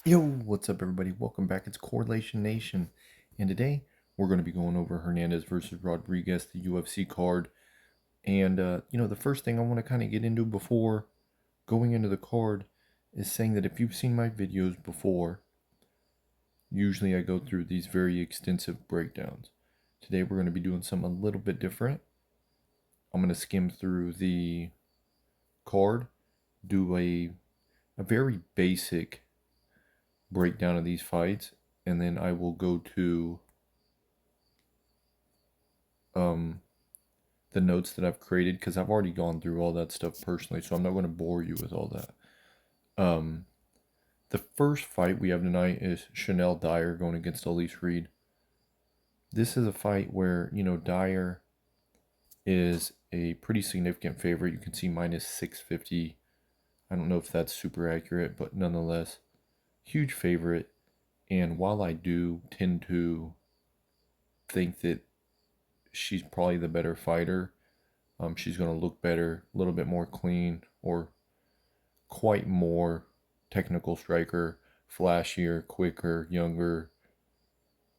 Yo, what's up, everybody? Welcome back. It's Correlation Nation, and today we're going to be going over Hernandez versus Rodrigues, the UFC card. And the first thing I want to kind of get into before going into the card is saying that if you've seen my videos before, usually I go through these very extensive breakdowns. Today we're going to be doing something a little bit different. I'm going to skim through the card, do a very basic breakdown of these fights, and then I will go to the notes that I've created because I've already gone through all that stuff personally, so I'm not going to bore you with all that. The first fight we have tonight is Chanel Dyer going against Elise Reed. This is a fight where, Dyer is a pretty significant favorite. You can see minus 650. I don't know if that's super accurate, but nonetheless, huge favorite. And while I do tend to think that she's probably the better fighter, she's going to look better, a little bit more clean, or quite more technical striker, flashier, quicker, younger.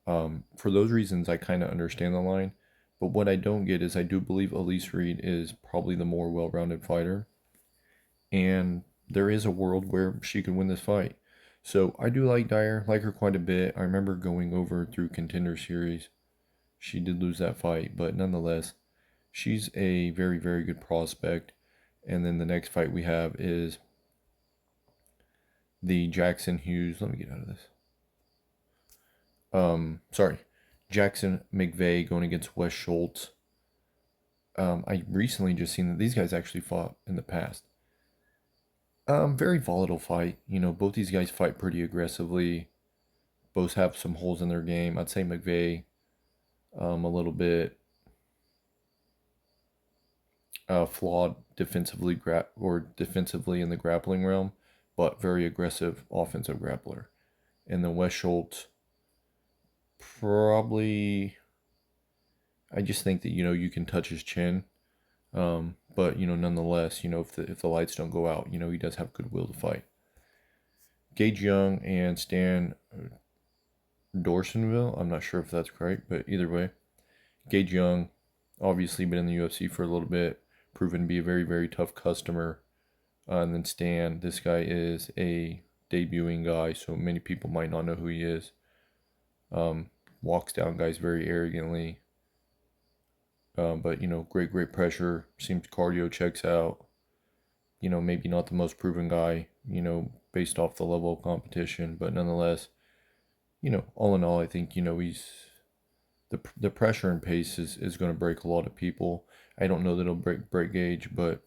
For those reasons, I kind of understand the line. But what I don't get is I do believe Elise Reed is probably the more well-rounded fighter. And there is a world where she could win this fight. So I do like Dyer, like her quite a bit. I remember going over through Contender Series. She did lose that fight, but nonetheless, she's a very, very good prospect. And then the next fight we have is the Jackson Hughes. Let me get out of this. Sorry. Jackson McVeigh going against Wes Schultz. I recently just seen that these guys actually fought in the past. Very volatile fight. Both these guys fight pretty aggressively. Both have some holes in their game. I'd say McVeigh, a little bit flawed defensively defensively in the grappling realm, but very aggressive offensive grappler. And then Wes Schultz, probably, I just think that you can touch his chin, but nonetheless, if the lights don't go out, he does have goodwill to fight. Gage Young and Stan Dorsonville, I'm not sure if that's correct, but either way, Gage Young, obviously been in the UFC for a little bit, proven to be a very, very tough customer. And then Stan, this guy is a debuting guy, so many people might not know who he is. Walks down guys very arrogantly. But, great pressure. Seems cardio checks out. Maybe not the most proven guy, based off the level of competition. But nonetheless, all in all, I think, he's the pressure and pace is going to break a lot of people. I don't know that it'll break Gage, but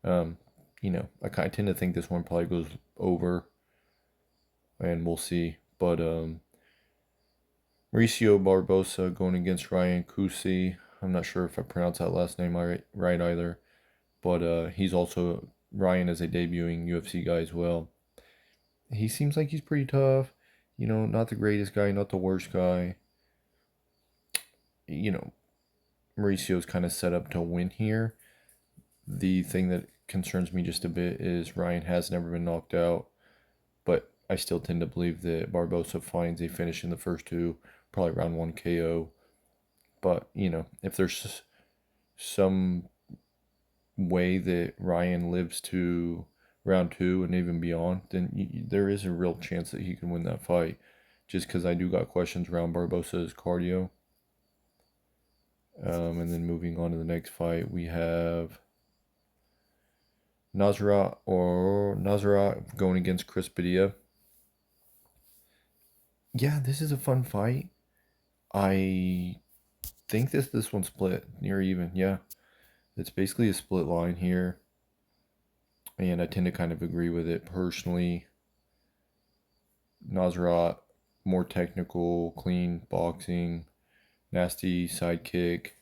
I kind of tend to think this one probably goes over, and we'll see. But Marcio Barbosa going against Ryan Kusi. I'm not sure if I pronounced that last name right either, but he's also, Ryan is a debuting UFC guy as well. He seems like he's pretty tough. Not the greatest guy, not the worst guy. Mauricio's kind of set up to win here. The thing that concerns me just a bit is Ryan has never been knocked out, but I still tend to believe that Barbosa finds a finish in the first two, probably round 1 KO. But, if there's some way that Ryan lives to round 2 and even beyond, then there is a real chance that he can win that fight. Just because I do got questions around Barbosa's cardio. And then moving on to the next fight, we have Nasrat going against Chris Padilla. Yeah, this is a fun fight. I think this one's split near even. Yeah, it's basically a split line here, and I tend to kind of agree with it personally. Nasrat, more technical, clean boxing, nasty side kick.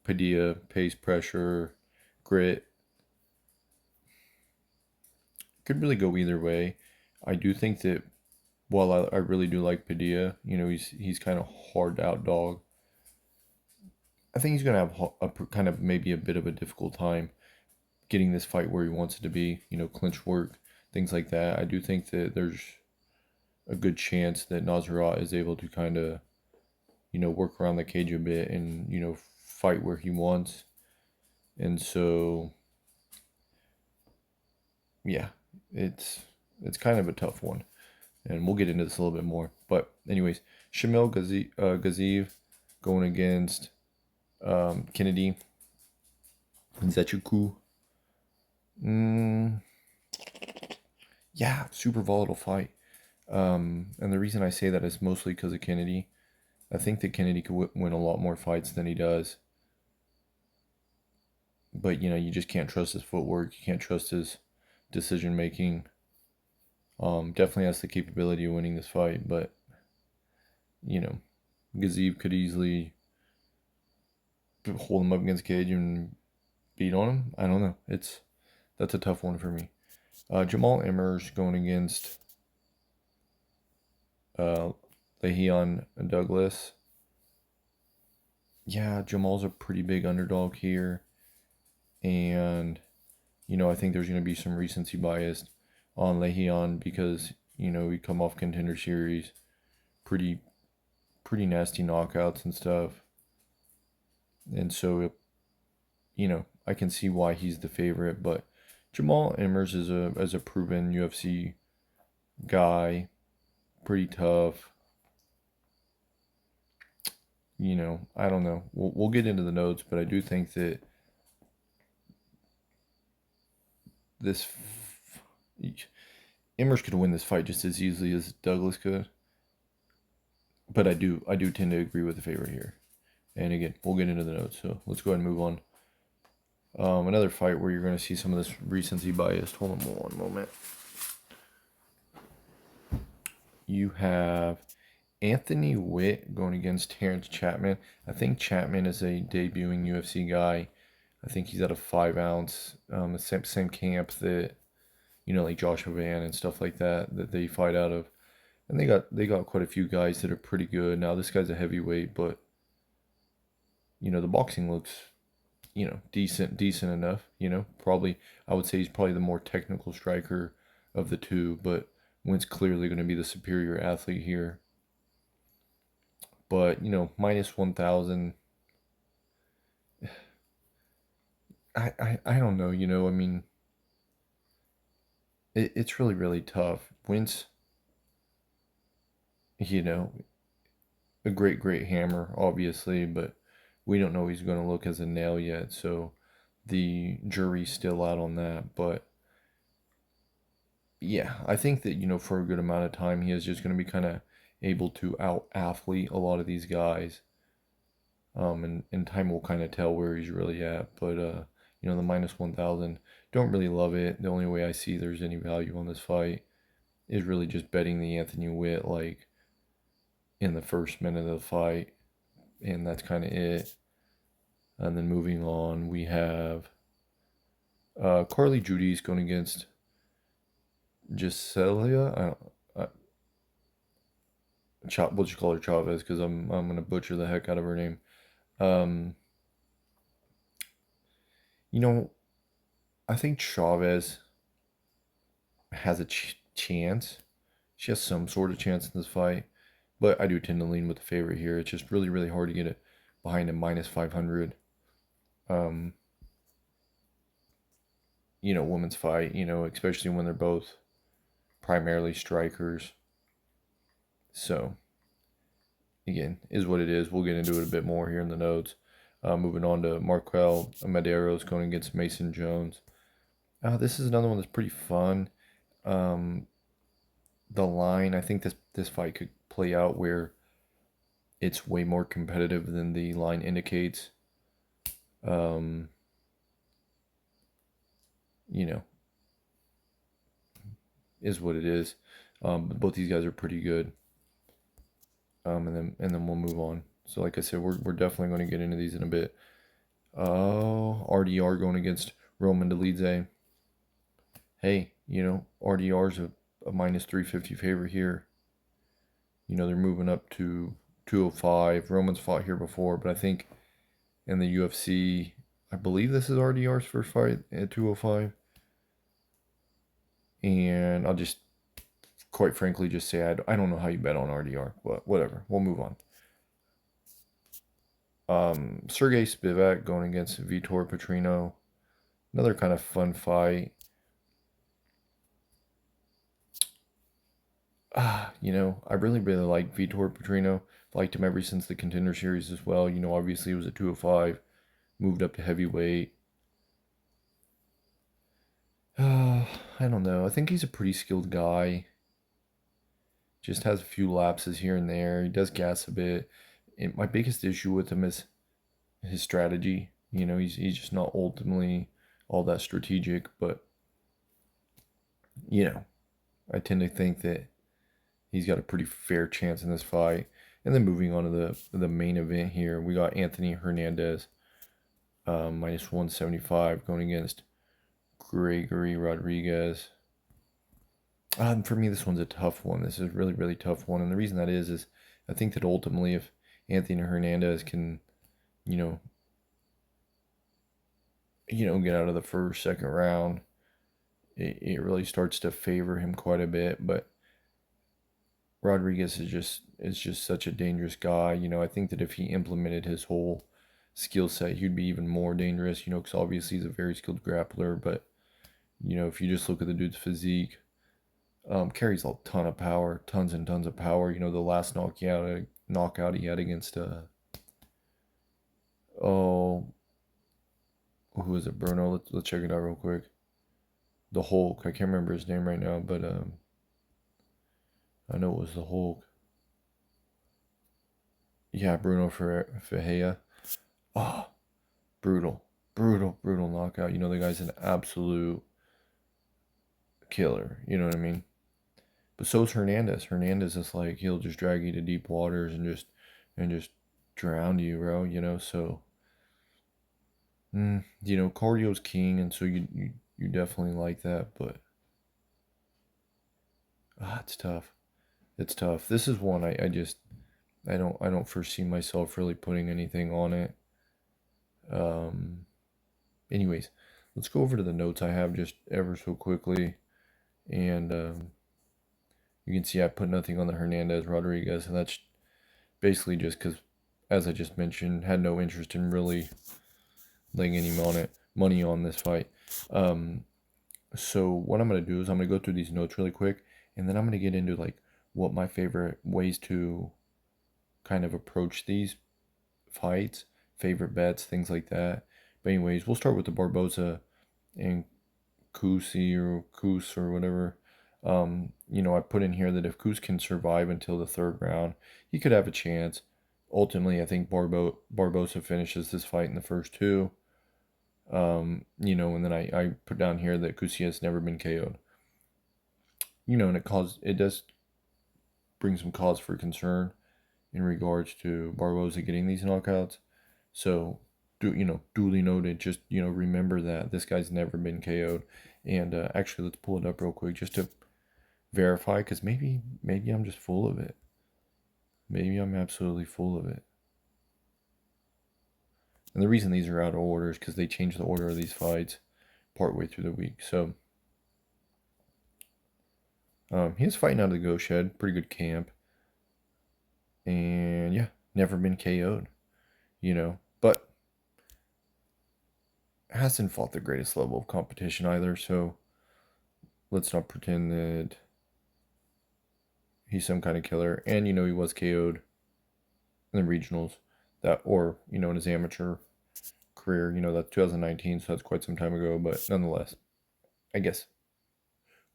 Padilla, pace, pressure, grit. Could really go either way. I do think that while I really do like Padilla, he's kind of hard to outdog. I think he's going to have a kind of maybe a bit of a difficult time getting this fight where he wants it to be. Clinch work things like that. I do think that there's a good chance that Nasrat is able to kind of, work around the cage a bit and, fight where he wants. And so, yeah, it's kind of a tough one. And we'll get into this a little bit more. But anyways, Shamil Gaziev going against Kennedy. Nzechukwu. Yeah, super volatile fight. And the reason I say that is mostly because of Kennedy. I think that Kennedy could win a lot more fights than he does. But, you just can't trust his footwork. You can't trust his decision making. Definitely has the capability of winning this fight, but, Gaziev could easily hold him up against cage and beat on him. I don't know. That's a tough one for me. Jamall Emmers going against Lerryan Douglas. Yeah, Jamall's a pretty big underdog here. And, I think there's going to be some recency bias on Lerryan because, we come off Contender Series. Pretty nasty knockouts and stuff. And so, I can see why he's the favorite. But Jamall Emmers is a proven UFC guy. Pretty tough. I don't know. We'll get into the notes, but I do think that Emmers could win this fight just as easily as Douglas could. But I do tend to agree with the favorite here. And again, we'll get into the notes. So let's go ahead and move on. Another fight where you're going to see some of this recency bias. Hold on one moment. You have Anthony Wint going against Terrance Chatman. I think Chatman is a debuting UFC guy. I think he's at a 5 ounce, the same camp that, like Joshua Van and stuff like that they fight out of. And they got quite a few guys that are pretty good. Now this guy's a heavyweight, but the boxing looks, decent enough. Probably I would say he's probably the more technical striker of the two, but Wint's clearly going to be the superior athlete here. But minus 1,000. I don't know. I mean, it's really, really tough. Wint's, a great hammer, obviously, but we don't know he's going to look as a nail yet, so the jury's still out on that. But yeah, I think that, for a good amount of time, he is just going to be kind of able to out-athlete a lot of these guys. And time will kind of tell where he's really at. But, the minus 1,000, don't really love it. The only way I see there's any value on this fight is really just betting the Anthony Wint, like, in the first minute of the fight. And that's kind of it. And then moving on, we have Carli Judice going against Jeisla. We'll just call her Chaves because I'm gonna butcher the heck out of her name. I think Chaves has a chance. She has some sort of chance in this fight, but I do tend to lean with the favorite here. It's just really, really hard to get it behind a minus 500. Women's fight, especially when they're both primarily strikers. So, again, is what it is. We'll get into it a bit more here in the notes. Moving on to MarQuel Mederos going against Mason Jones. This is another one that's pretty fun. The line, I think this fight could play out where it's way more competitive than the line indicates. Is what it is. But both these guys are pretty good. And then we'll move on. So like I said, we're definitely going to get into these in a bit. RDR going against Roman Dolidze. Hey, RDR's a minus 350 favorite here. They're moving up to 205. Roman's fought here before, but I think in the UFC, I believe this is RDR's first fight at 205. And I'll just, quite frankly, just say I don't know how you bet on RDR, but whatever. We'll move on. Serghei Spivac going against Vitor Petrino. Another kind of fun fight. I really, really like Vitor Petrino. Liked him ever since the Contender Series as well. Obviously he was at 205, moved up to heavyweight. I don't know. I think he's a pretty skilled guy. Just has a few lapses here and there. He does gas a bit. And my biggest issue with him is his strategy. He's just not ultimately all that strategic. But I tend to think that he's got a pretty fair chance in this fight. And then moving on to the main event here, we got Anthony Hernandez, minus 175, going against Gregory Rodrigues. For me, this one's a tough one. This is a really, really tough one. And the reason that is I think that ultimately if Anthony Hernandez can, get out of the first, second round, it really starts to favor him quite a bit. But Rodrigues is just such a dangerous guy. I think that if he implemented his whole skill set, he'd be even more dangerous, because obviously he's a very skilled grappler. But, if you just look at the dude's physique, carries a ton of power, tons and tons of power. The last knockout he had against, who was it, Bruno? Let's check it out real quick. The Hulk. I can't remember his name right now, but I know it was the Hulk. Yeah, Bruno Ferreira. Oh, brutal knockout. The guy's an absolute killer. You know what I mean? But so is Hernandez. Hernandez is like, he'll just drag you to deep waters and just drown you, bro. So cardio's king, and so you definitely like that, but it's tough. It's tough. This is one I don't foresee myself really putting anything on it. Anyways, let's go over to the notes I have just ever so quickly, and you can see I put nothing on the Hernandez Rodrigues, and that's basically just because, as I just mentioned, had no interest in really laying any money on this fight. So what I'm going to do is I'm going to go through these notes really quick, and then I'm going to get into like what my favorite ways to kind of approach these fights, favorite bets, things like that. But anyways, we'll start with the Barbosa and Kus or whatever. I put in here that if Kus can survive until the third round, he could have a chance. Ultimately, I think Barbosa finishes this fight in the first two. And then I put down here that Kusia has never been KO'd. And it does bring some cause for concern in regards to Barbosa getting these knockouts. So, duly noted, just, remember that this guy's never been KO'd. And actually, let's pull it up real quick just to verify, because maybe I'm just full of it. Maybe I'm absolutely full of it. And the reason these are out of order is because they changed the order of these fights partway through the week. So, he's fighting out of the Go Shed. Pretty good camp. And, yeah, never been KO'd. But hasn't fought the greatest level of competition either. So, let's not pretend that he's some kind of killer. And, he was KO'd in the regionals. In his amateur career, that's 2019, so that's quite some time ago, but nonetheless, I guess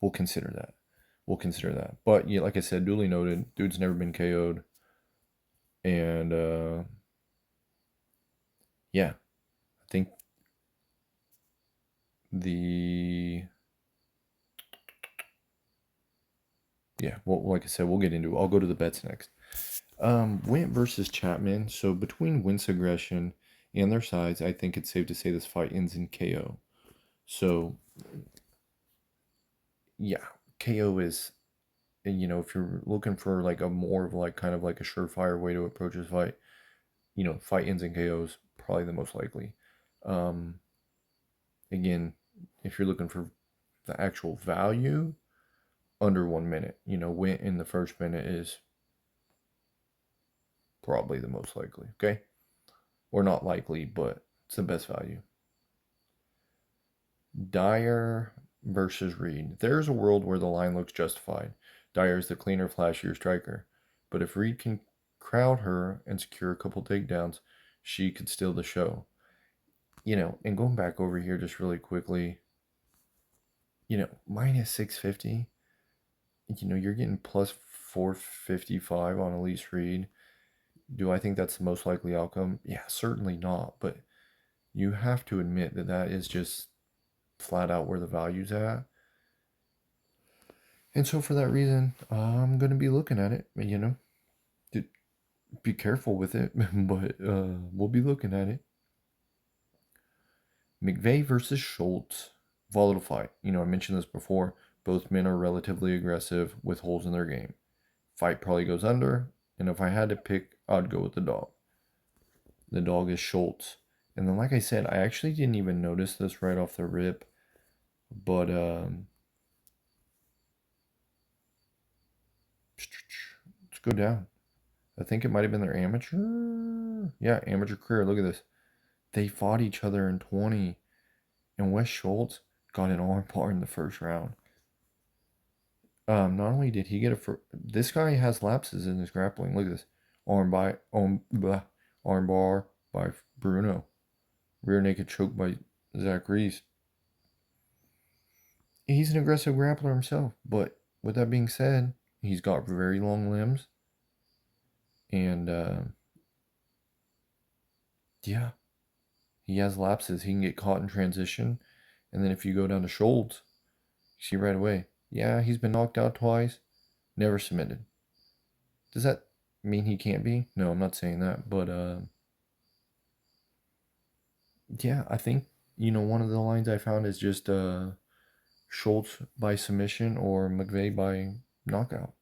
we'll consider that. But yeah, like I said, duly noted, dude's never been KO'd. And yeah, I think like I said, we'll get into it. I'll go to the bets next. Wint versus Chatman. So between Wint's aggression and their size, I think it's safe to say this fight ends in KO. So, yeah, KO is, if you're looking for like a more of like kind of like a surefire way to approach this fight, fight ends in KO is probably the most likely. Again, if you're looking for the actual value, under 1 minute. Wint in the first minute is probably the most likely, okay? Or not likely, but it's the best value. Dyer versus Reed. There's a world where the line looks justified. Dyer is the cleaner, flashier striker. But if Reed can crowd her and secure a couple takedowns, she could steal the show. And going back over here just really quickly, minus 650. You're getting plus 455 on Elise Reed. Do I think that's the most likely outcome? Yeah, certainly not. But you have to admit that is just flat out where the value's at. And so for that reason, I'm going to be looking at it, be careful with it, but we'll be looking at it. McVeigh versus Schultz, volatile fight. I mentioned this before. Both men are relatively aggressive with holes in their game. Fight probably goes under, and if I had to pick, I'd go with the dog. The dog is Schultz. And then, like I said, I actually didn't even notice this right off the rip, but let's go down. I think it might have been their amateur. Yeah, amateur career. Look at this. They fought each other in 20, and Wes Schultz got an arm bar in the first round. Not only did he get this guy has lapses in his grappling. Look at this. Arm bar by Bruno. Rear naked choke by Zach Reese. He's an aggressive grappler himself, but with that being said, he's got very long limbs. And, yeah, he has lapses. He can get caught in transition. And then if you go down to Schultz, you see right away, yeah, he's been knocked out twice, never submitted. Does that mean he can't be? No, I'm not saying that. But, yeah, I think, one of the lines I found is just Schultz by submission or McVeigh by knockout.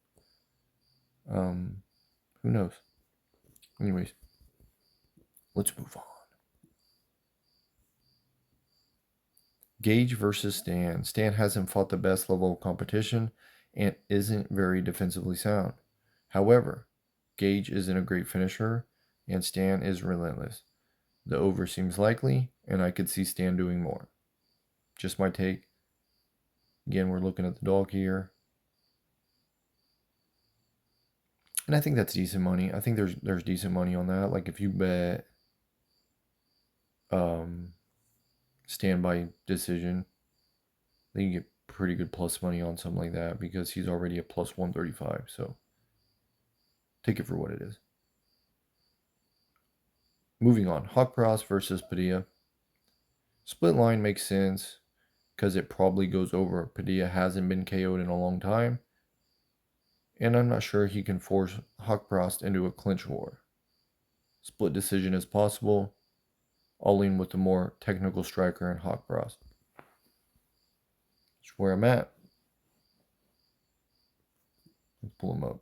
Who knows? Anyways, let's move on. Gage versus Stan. Stan hasn't fought the best level of competition and isn't very defensively sound. However, Gage isn't a great finisher and Stan is relentless. The over seems likely, and I could see Stan doing more. Just my take. Again, we're looking at the dog here. And I think that's decent money. I think there's decent money on that. Like if you bet Stan by decision, then you get pretty good plus money on something like that because he's already at plus 135. So take it for what it is. Moving on, Haqparast versus Padilla. Split line makes sense because it probably goes over. Padilla hasn't been KO'd in a long time. And I'm not sure he can force Haqparast into a clinch war. Split decision is possible. I'll lean with the more technical striker in Haqparast. That's where I'm at. Let's pull him up.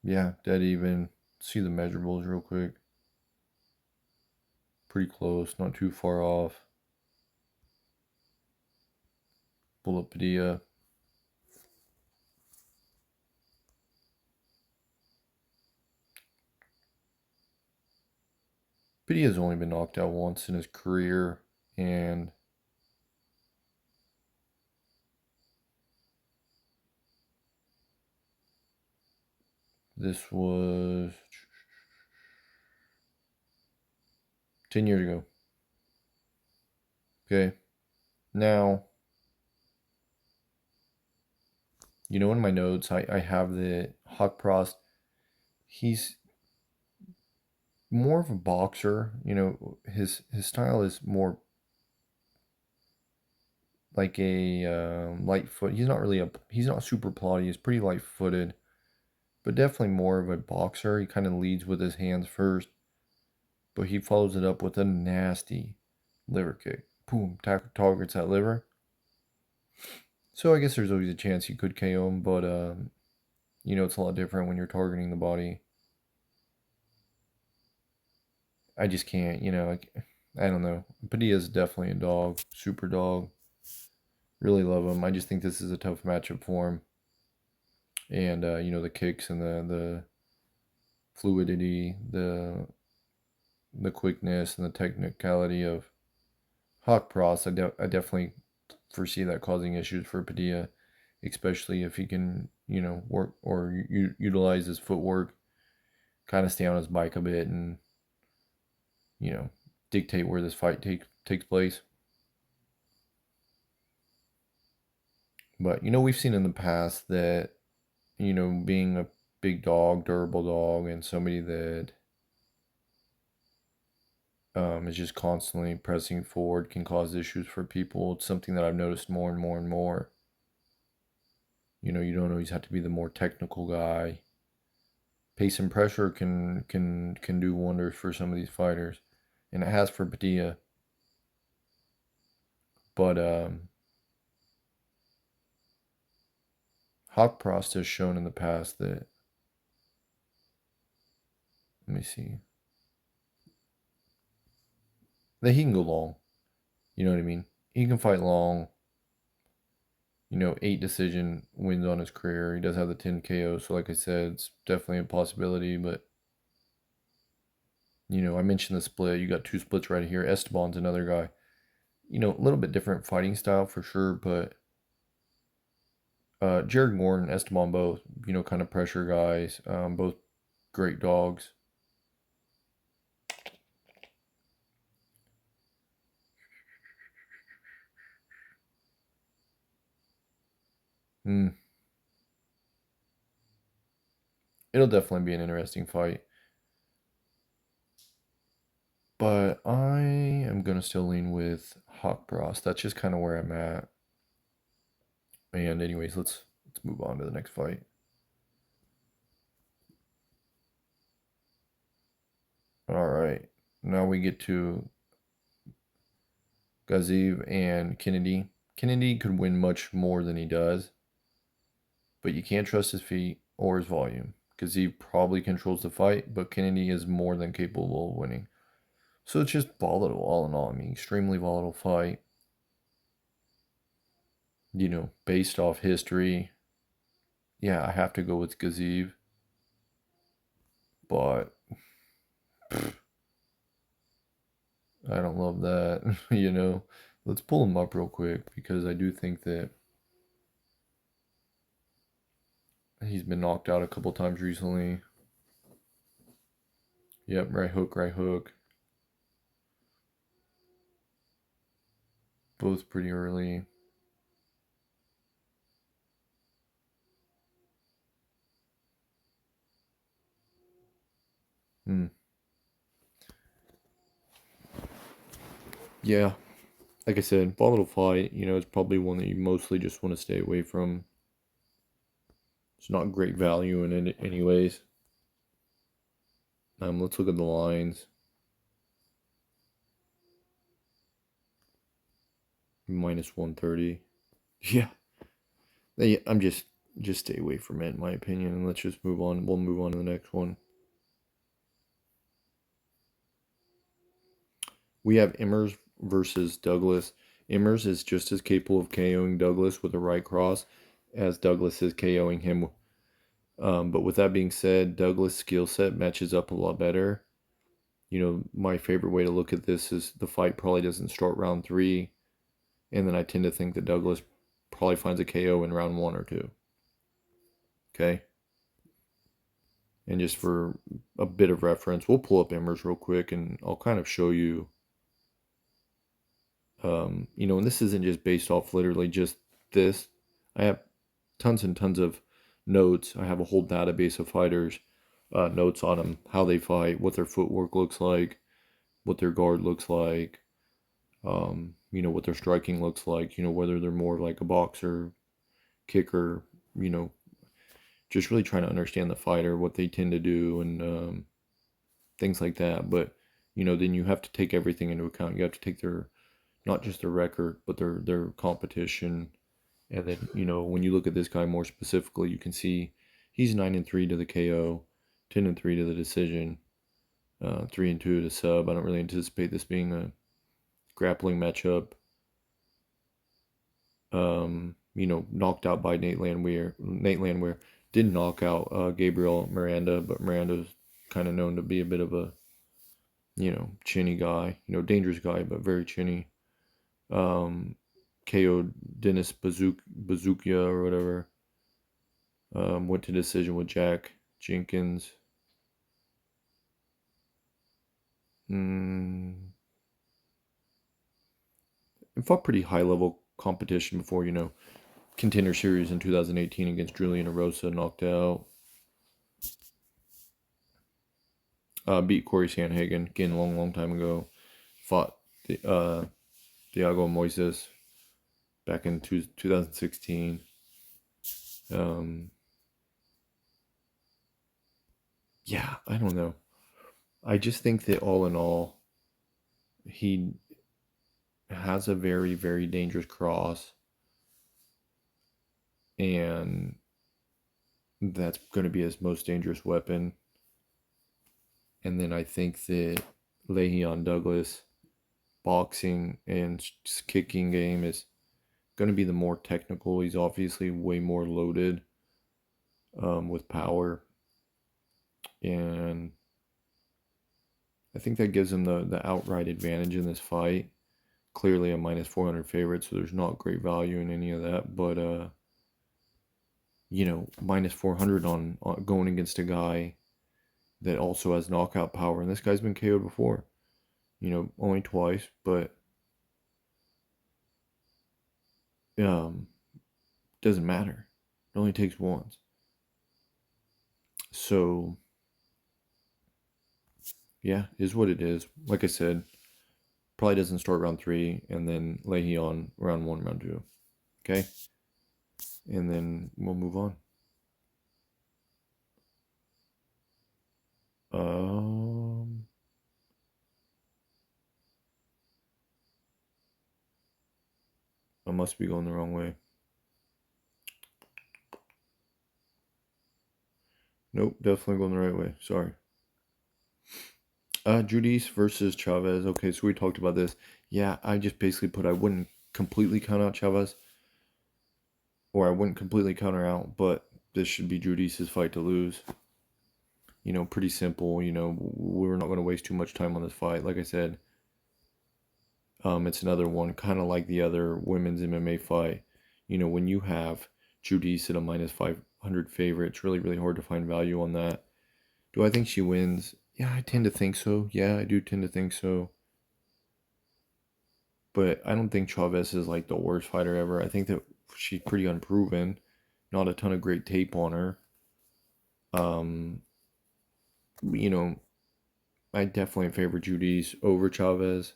Yeah, dead even. See the measurables real quick. Pretty close, not too far off. Pull up Padilla. Padilla's only been knocked out once in his career, and this was 10 years ago. Okay. Now, in my notes, I have the Haqparast. He's more of a boxer. His style is more like a light foot. He's not super plotty. He's pretty light footed, but definitely more of a boxer. He kind of leads with his hands first, but he follows it up with a nasty liver kick. Boom, targets that liver. So I guess there's always a chance he could KO him, but it's a lot different when you're targeting the body. I just can't, I don't know. Padilla's definitely a dog, super dog. Really love him. I just think this is a tough matchup for him. And the kicks and the fluidity, the quickness and the technicality of Haqparast, I definitely foresee that causing issues for Padilla, especially if he can, work or utilize his footwork, kind of stay on his bike a bit and, dictate where this fight takes place. But, we've seen in the past that, being a big dog, durable dog, and somebody that is just constantly pressing forward can cause issues for people. It's something that I've noticed more and more and more. You don't always have to be the more technical guy. Pace and pressure can do wonders for some of these fighters, and it has for Padilla. But Haqparast has shown in the past that. Let me see. That he can go long. You know what I mean? He can fight long. 8 decision wins on his career. He does have the 10 KO, so like I said, it's definitely a possibility. But I mentioned the split. You got 2 splits right here. Esteban's another guy. A little bit different fighting style for sure, but Jared Gordon, Esteban both, kind of pressure guys. Both great dogs. It'll definitely be an interesting fight. But I am going to still lean with Haqparast. That's just kind of where I'm at. And anyways, let's move on to the next fight. All right. Now we get to Gaziev and Kennedy. Kennedy could win much more than he does, but you can't trust his feet or his volume. Gaziev probably controls the fight, but Kennedy is more than capable of winning. So it's just volatile all in all. I mean, extremely volatile fight. Based off history, yeah, I have to go with Gaziev. But I don't love that, Let's pull him up real quick because I do think that he's been knocked out a couple times recently. Yep, right hook. Both pretty early. Yeah, like I said, volatile fight, it's probably one that you mostly just want to stay away from. It's not great value in it anyways. Let's look at the lines. Minus 130. Yeah. I'm just stay away from it in my opinion, and let's just move on. We'll move on to the next one. We have Emmers versus Douglas. Emmers is just as capable of KOing Douglas with a right cross as Douglas is KOing him. But with that being said, Douglas' skill set matches up a lot better. My favorite way to look at this is the fight probably doesn't start round 3, and then I tend to think that Douglas probably finds a KO in round 1 or 2. Okay? And just for a bit of reference, we'll pull up Emmers real quick, and I'll kind of show you and this isn't just based off literally just this. I have tons and tons of notes. I have a whole database of fighters, notes on them, how they fight, what their footwork looks like, what their guard looks like, what their striking looks like, whether they're more like a boxer, kicker, just really trying to understand the fighter, what they tend to do, and things like that. But, then you have to take everything into account. You have to take their not just their record, but their competition. And then, when you look at this guy more specifically, you can see he's 9-3 to the KO, 10-3 to the decision. 3-2 to sub. I don't really anticipate this being a grappling matchup. Knocked out by Nate Landwehr. Nate Landwehr didn't knock out Gabriel Miranda, but Miranda's kind of known to be a bit of a, chinny guy. Dangerous guy, but very chinny. KO'd Dennis Bazookia or whatever. Went to decision with Jack Jenkins. And fought pretty high level competition before, Contender Series in 2018 against Julian Erosa, knocked out. Beat Corey Sandhagen again, long time ago. Fought Thiago Moises back in 2016. Yeah, I don't know. I just think that all in all, he has a very, very dangerous cross. And that's going to be his most dangerous weapon. And then I think that Le'Veon Douglas boxing and kicking game is going to be the more technical. He's obviously way more loaded with power. And I think that gives him the outright advantage in this fight. Clearly a minus 400 favorite, so there's not great value in any of that. But, minus 400 on going against a guy that also has knockout power. And this guy's been KO'd before. Only twice, but doesn't matter. It only takes once. So, yeah, is what it is. Like I said, probably doesn't start round 3, and then Le'Veon round 1, round 2. Okay? And then we'll move on. I must be going the wrong way. Nope, definitely going the right way. Sorry. Judice versus Chaves. Okay, so we talked about this. Yeah, I just basically put I wouldn't completely count out Chaves. Or I wouldn't completely counter out, but this should be Judice's fight to lose. Pretty simple. We're not going to waste too much time on this fight. Like I said, it's another one, kind of like the other women's MMA fight. When you have Judice at a minus 500 favorite, it's really, really hard to find value on that. Do I think she wins? Yeah, I tend to think so. Yeah, I do tend to think so. But I don't think Chaves is like the worst fighter ever. I think that she's pretty unproven. Not a ton of great tape on her. I definitely favor Judice over Chaves.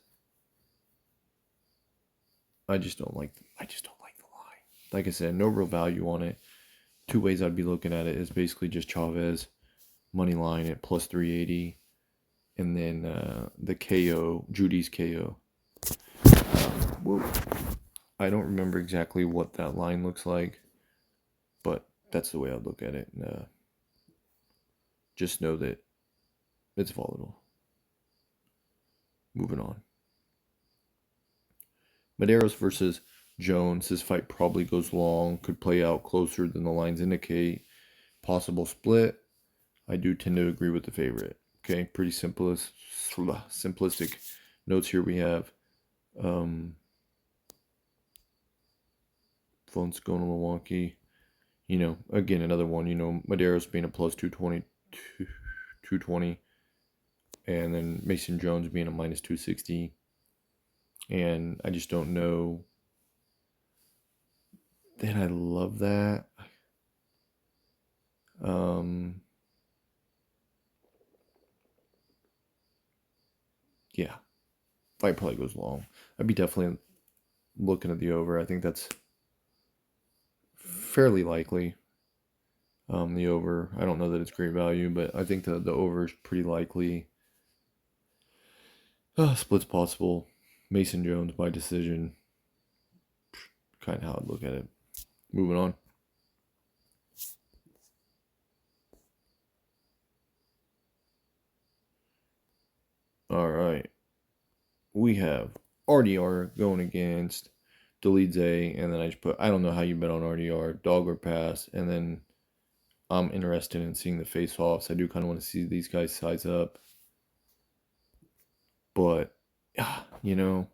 I just don't like the line. Like I said, no real value on it. Two ways I'd be looking at it is basically just Chaves money line at plus 380, and then the KO, Judice KO. I don't remember exactly what that line looks like, but that's the way I'd look at it. And, just know that it's volatile. Moving on. Mederos versus Jones. This fight probably goes long. Could play out closer than the lines indicate. Possible split. I do tend to agree with the favorite. Okay, pretty simplistic notes here we have. Phone's going a little wonky. Again, another one. Mederos being a plus 220. And then Mason Jones being a minus 260. And I just don't know that I love that. Yeah. Fight probably goes long. I'd be definitely looking at the over. I think that's fairly likely. The over. I don't know that it's great value, but I think the over is pretty likely. Split's possible. Mason Jones by decision. Kind of how I'd look at it. Moving on. All right. We have RDR going against Dolidze, and then I just put, I don't know how you bet on RDR, dog or pass, and then I'm interested in seeing the face-offs. I do kind of want to see these guys size up. But, you know,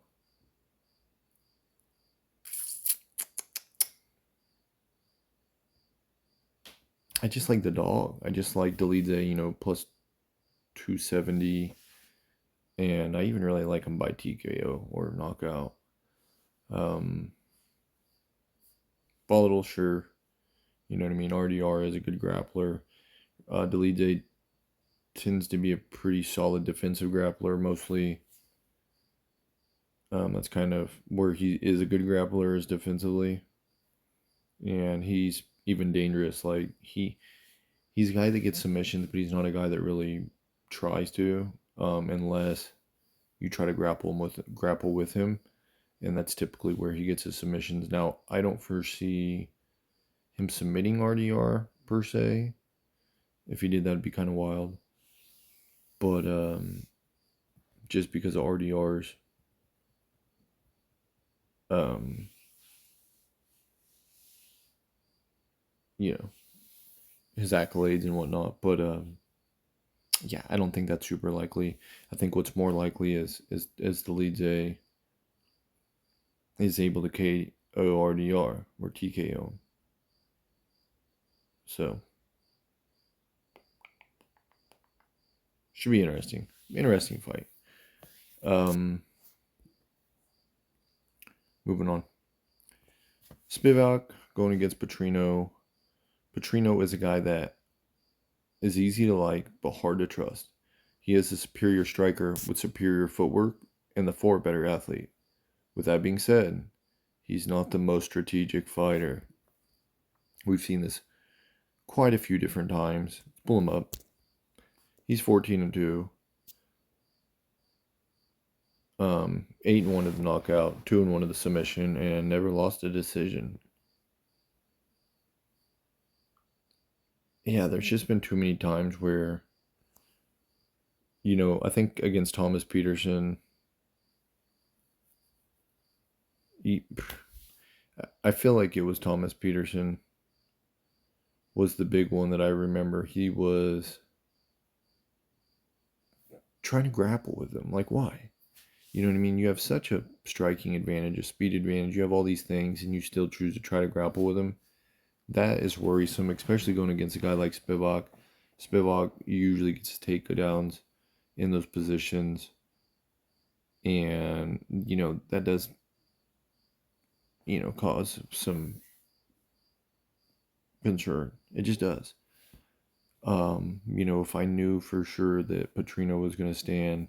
I just like the dog. I just like Dolidze, you know, plus 270. And I even really like him by TKO or knockout. Volatile, sure. You know what I mean? RDR is a good grappler. Dolidze tends to be a pretty solid defensive grappler, mostly. That's kind of where he is a good grappler, is defensively. And he's even dangerous. Like, he's a guy that gets submissions, but he's not a guy that really tries to, unless you try to grapple with him, and that's typically where he gets his submissions. Now, I don't foresee him submitting RDR per se. If he did, that'd be kind of wild. But just because of RDR's you know, his accolades and whatnot. But yeah, I don't think that's super likely. I think what's more likely is Dolidze is able to KO RDR or TKO. So should be interesting. Interesting fight. Moving on. Spivac going against Petrino. Petrino is a guy that is easy to like, but hard to trust. He is a superior striker with superior footwork and the far better athlete. With that being said, he's not the most strategic fighter. We've seen this quite a few different times. Let's pull him up. He's 14-2. 8-1 of the knockout, 2-1 of the submission, and never lost a decision. Yeah, there's just been too many times where, you know, I think against Thomas Peterson, I feel like it was Thomas Peterson was the big one that I remember. He was trying to grapple with him. Like, why? You know what I mean? You have such a striking advantage, a speed advantage. You have all these things, and you still choose to try to grapple with him. That is worrisome, especially going against a guy like Spivac. Spivac usually gets takedowns in those positions. And, you know, that does, you know, cause some concern. It just does. You know, if I knew for sure that Petrino was going to stand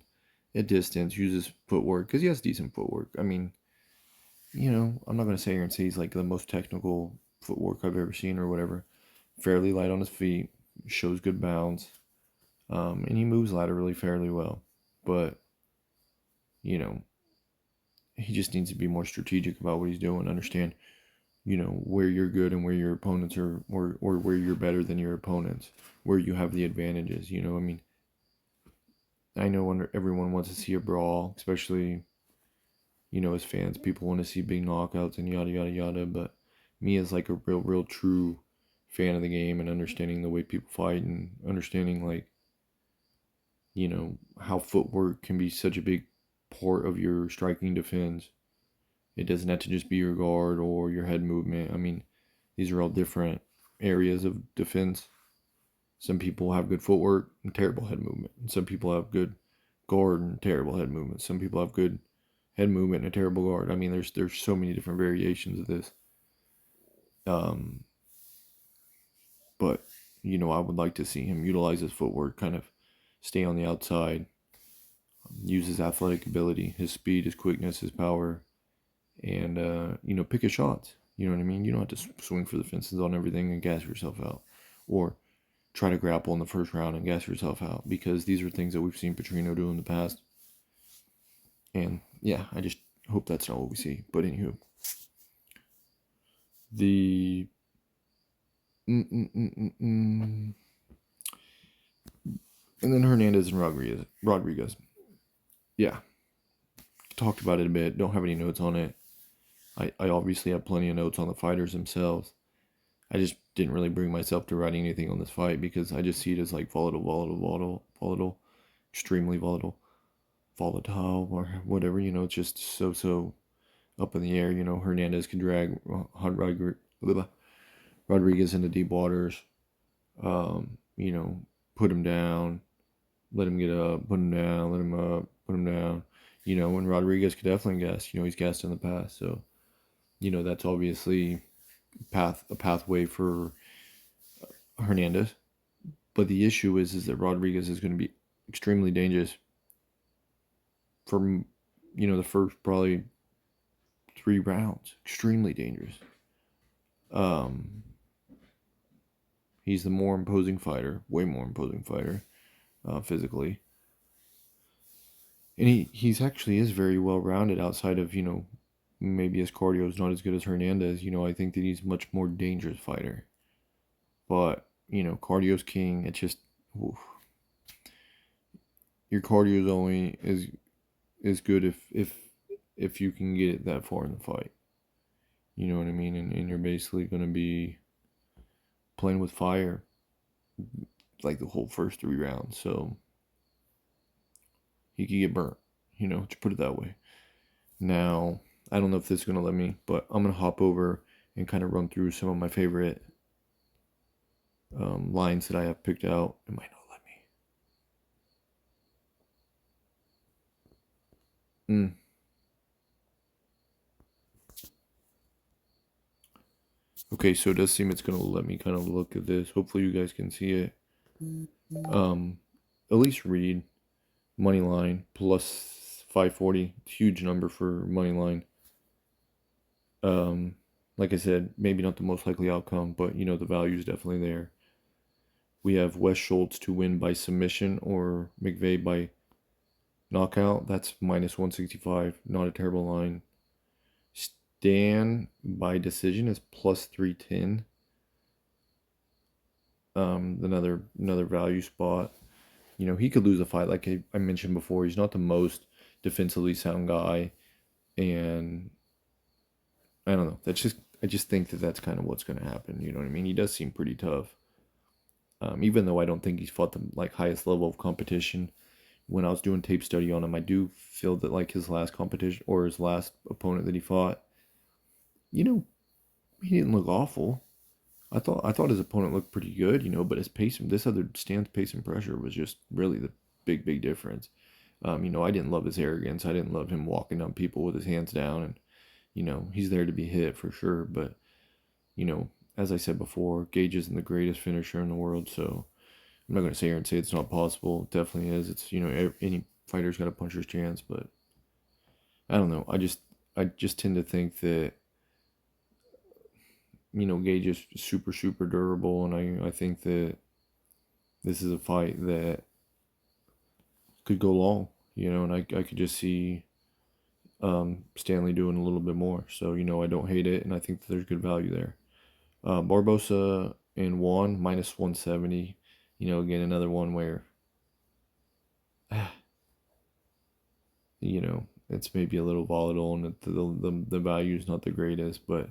at distance, use his footwork, because he has decent footwork. I mean, you know, I'm not going to say here and say he's like the most technical footwork I've ever seen or whatever. Fairly light on his feet, shows good bounce, and he moves laterally fairly well. But, you know, he just needs to be more strategic about what he's doing, understand, you know, where you're good and where your opponents are, or where you're better than your opponents, where you have the advantages, you know. I mean, I know everyone wants to see a brawl, especially, you know, as fans, people want to see big knockouts and yada, yada, yada, but me as like a real true fan of the game and understanding the way people fight and understanding, like, you know, how footwork can be such a big part of your striking defense. It doesn't have to just be your guard or your head movement. I mean, these are all different areas of defense. Some people have good footwork and terrible head movement. And some people have good guard and terrible head movement. Some people have good head movement and a terrible guard. I mean, there's so many different variations of this. But, you know, I would like to see him utilize his footwork, kind of stay on the outside, use his athletic ability, his speed, his quickness, his power, and, you know, pick his shots. You know what I mean? You don't have to swing for the fences on everything and gas yourself out. Or try to grapple in the first round and gas yourself out, because these are things that we've seen Petrino do in the past. And, yeah, I just hope that's not what we see. But anywho, the and then Hernandez and Rodrigues. yeah, talked about it a bit. Don't have any notes on it. I obviously have plenty of notes on the fighters themselves. I just didn't really bring myself to writing anything on this fight because I just see it as like volatile, extremely volatile, or whatever. It's just so up in the air. Hernandez can drag Rodrigues into deep waters. Put him down, let him get up, put him down, let him up, put him down. And Rodrigues could definitely gas. He's gassed in the past, so that's obviously a pathway for Hernandez. But the issue is that Rodrigues is going to be extremely dangerous for the first probably 3 rounds. Extremely dangerous. He's the more imposing fighter, way more imposing fighter, physically. And he's actually is very well rounded outside of, maybe his cardio is not as good as Hernandez. I think that he's a much more dangerous fighter. But, cardio's king. It's just, oof. Your cardio is only is good if you can get it that far in the fight. You know what I mean? And you're basically going to be playing with fire like the whole first 3 rounds. So he could get burnt, to put it that way. Now, I don't know if this is going to let me, but I'm going to hop over and kind of run through some of my favorite lines that I have picked out. It might not let me. Okay, so it does seem it's going to let me kind of look at this. Hopefully you guys can see it. Elise Reed, money line, plus 540. Huge number for money line. Like I said, maybe not the most likely outcome, but, the value is definitely there. We have Wes Schultz to win by submission or McVeigh by knockout. That's minus 165. Not a terrible line. Dan by decision is plus 310. Another value spot. He could lose a fight like I mentioned before. He's not the most defensively sound guy, and I don't know. I just think that's kind of what's going to happen. You know what I mean? He does seem pretty tough. Even though I don't think he's fought the highest level of competition. When I was doing tape study on him, I do feel that his last competition or his last opponent that he fought, he didn't look awful. I thought his opponent looked pretty good, but his pace, this other stance pace and pressure was just really the big difference. I didn't love his arrogance. I didn't love him walking on people with his hands down, and he's there to be hit for sure. But as I said before, Gage isn't the greatest finisher in the world, so I'm not going to sit here and say it's not possible. It definitely is. It's any fighter's got a puncher's chance, but I don't know. I just tend to think that Gage is super durable, and I think that this is a fight that could go long, and I could just see Stanley doing a little bit more. So, I don't hate it, and I think that there's good value there. Barbosa and Juan, minus 170. Again, another one where, it's maybe a little volatile, and the value is not the greatest, but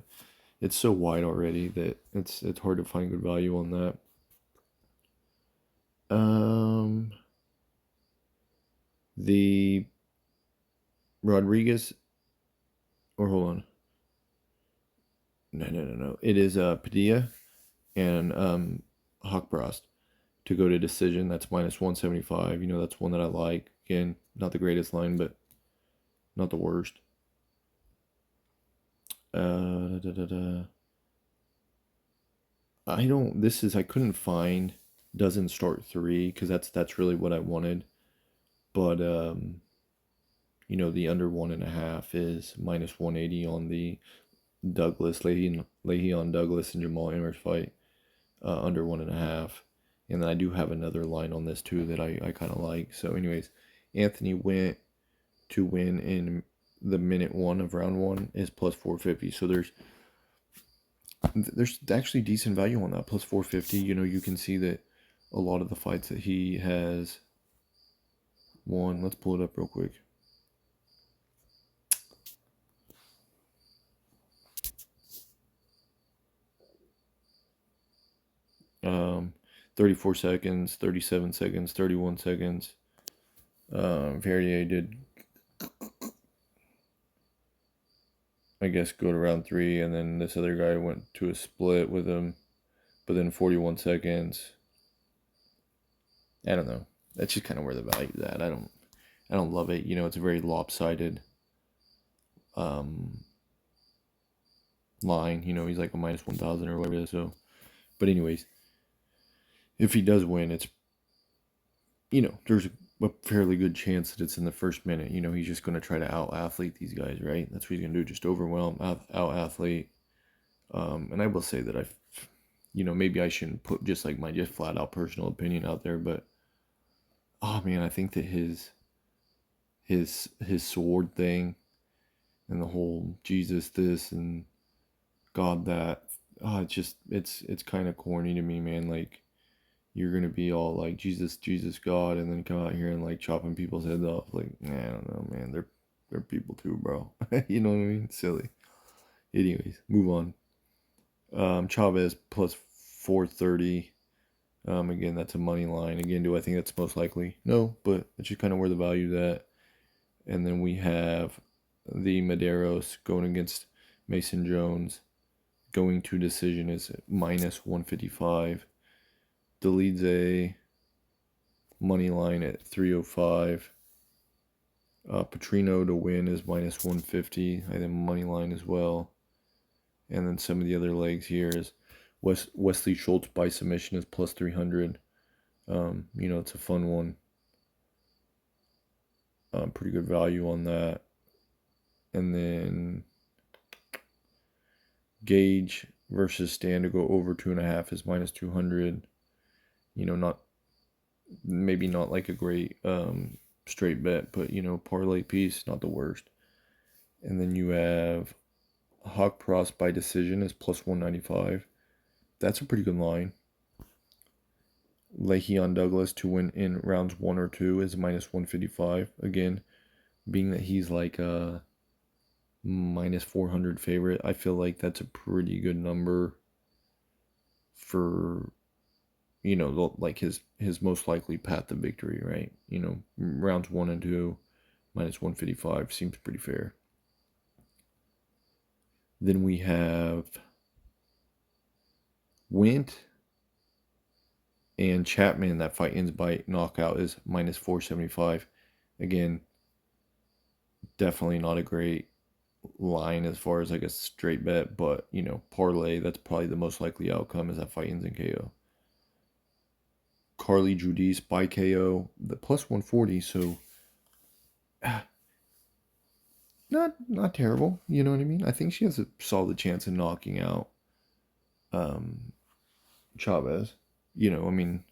it's so wide already that it's hard to find good value on that. The Rodrigues, or hold on. No. It is Padilla and Haqparast to go to decision. That's minus 175. That's one that I like. Again, not the greatest line, but not the worst. I couldn't find doesn't start 3 because that's really what I wanted. But the under 1.5 is minus 180 on the Douglas Leahy on Douglas and Jamall Emmers fight, under 1.5. And then I do have another line on this too that I kind of like. So anyways, Anthony Wint to win in the minute 1 of round 1 is plus 450. So there's actually decent value on that, plus 450. You can see that a lot of the fights that he has won. Let's pull it up real quick. 34 seconds, 37 seconds, 31 seconds. Verrier did, I guess, go to round 3, and then this other guy went to a split with him, but then 41 seconds. I don't know. That's just kind of where the value's at. I don't love it. You know, it's a very lopsided line. You know, he's like a minus 1,000 or whatever it is. So, but anyways, if he does win, it's, you know, there's a fairly good chance that it's in the first minute. You know, he's just going to try to out-athlete these guys, right? That's what he's going to do, just overwhelm, out-athlete. And I will say that you know, maybe I shouldn't put just like my just flat-out personal opinion out there, but, oh man, I think that his sword thing and the whole Jesus this and God that, it's kind of corny to me, man. Like, you're gonna be all like Jesus God, and then come out here and like chopping people's heads off. Like, I don't know, man. They're people too, bro. You know what I mean? Silly. Anyways, move on. Chaves plus 430. Again, that's a money line. Again, do I think that's most likely? No, but it's just kind of where the value's at. And then we have the Mederos going against Mason Jones. Going to decision is minus 155. Dolidze money line at 305. Petrino to win is minus 150. I think money line as well. And then some of the other legs here is Wesley Schultz by submission is plus 300. You know, it's a fun one. Pretty good value on that. And then Gage versus Stan to go over 2.5 is minus 200. You know, maybe not like a great straight bet, but, you know, parlay piece, not the worst. And then you have Haqparast by decision is plus 195. That's a pretty good line. Lerryan Douglas to win in rounds 1 or 2 is minus 155. Again, being that he's like a minus 400 favorite, I feel like that's a pretty good number for, you know, like his most likely path to victory, right? You know, rounds 1 and 2, minus 155 seems pretty fair. Then we have Wint and Chatman. That fight ends by knockout is minus 475. Again, definitely not a great line as far as like a straight bet, but, you know, parlay, that's probably the most likely outcome, is that fight ends in KO. Carli Judice by KO, the plus 140, so not terrible, you know what I mean? I think she has a solid chance of knocking out Chaves. You know, I mean,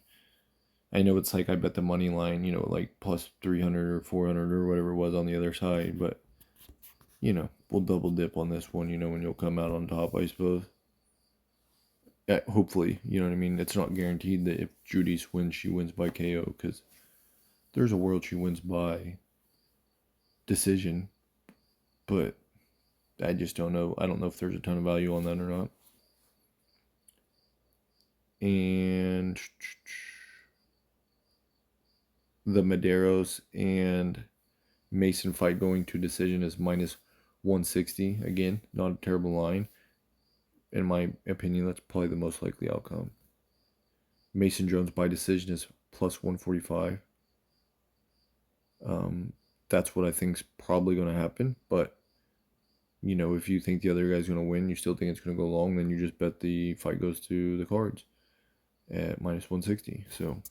I know it's like I bet the money line, you know, like plus 300 or 400 or whatever it was on the other side, but, you know, we'll double dip on this one, you know, and you'll come out on top, I suppose. Hopefully, you know what I mean? It's not guaranteed that if Judice wins, she wins by KO, because there's a world she wins by decision, but I just don't know. I don't know if there's a ton of value on that or not. And the Mederos and Mason fight going to decision is minus 160. Again, not a terrible line. In my opinion, that's probably the most likely outcome. Mason Jones by decision is plus 145. That's what I think is probably going to happen. But, you know, if you think the other guy's going to win, you still think it's going to go long, then you just bet the fight goes to the cards at minus 160. So,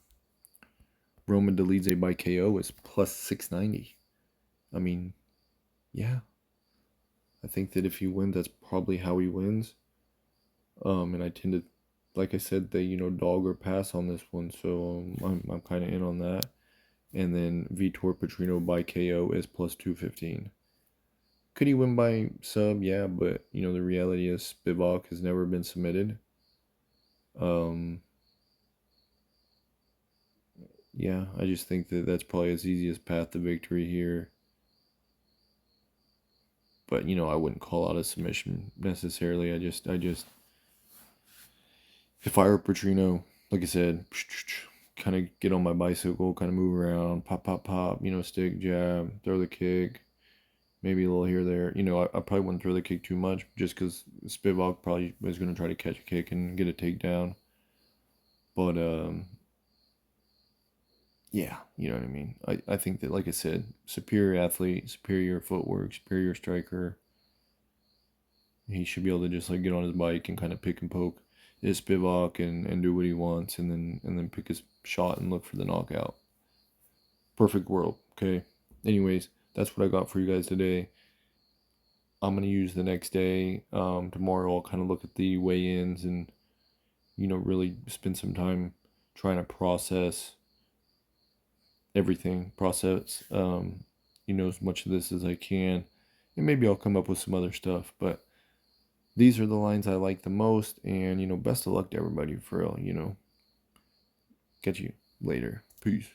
Roman Dolidze by KO is plus 690. I mean, yeah. I think that if he wins, that's probably how he wins. And I tend to, like I said, they, you know, dog or pass on this one. So I'm kind of in on that. And then Vitor Petrino by KO is plus 215. Could he win by sub? Yeah, but, you know, the reality is Spivac has never been submitted. Yeah, I just think that that's probably his easiest path to victory here. But, you know, I wouldn't call out a submission necessarily. I just if I were Petrino, like I said, kind of get on my bicycle, kind of move around, pop, pop, pop, stick, jab, throw the kick, maybe a little here, there. I probably wouldn't throw the kick too much just because Spivac probably was going to try to catch a kick and get a takedown. But, yeah, you know what I mean? I think that, like I said, superior athlete, superior footwork, superior striker. He should be able to just like get on his bike and kind of pick and poke his Spivac and do what he wants, and then pick his shot and look for the knockout. Perfect world, okay? Anyways, that's what I got for you guys today. I'm going to use the next day. Tomorrow I'll kind of look at the weigh-ins and, really spend some time trying to process everything. As much of this as I can. And maybe I'll come up with some other stuff. But these are the lines I like the most. And, best of luck to everybody for real, Catch you later. Peace.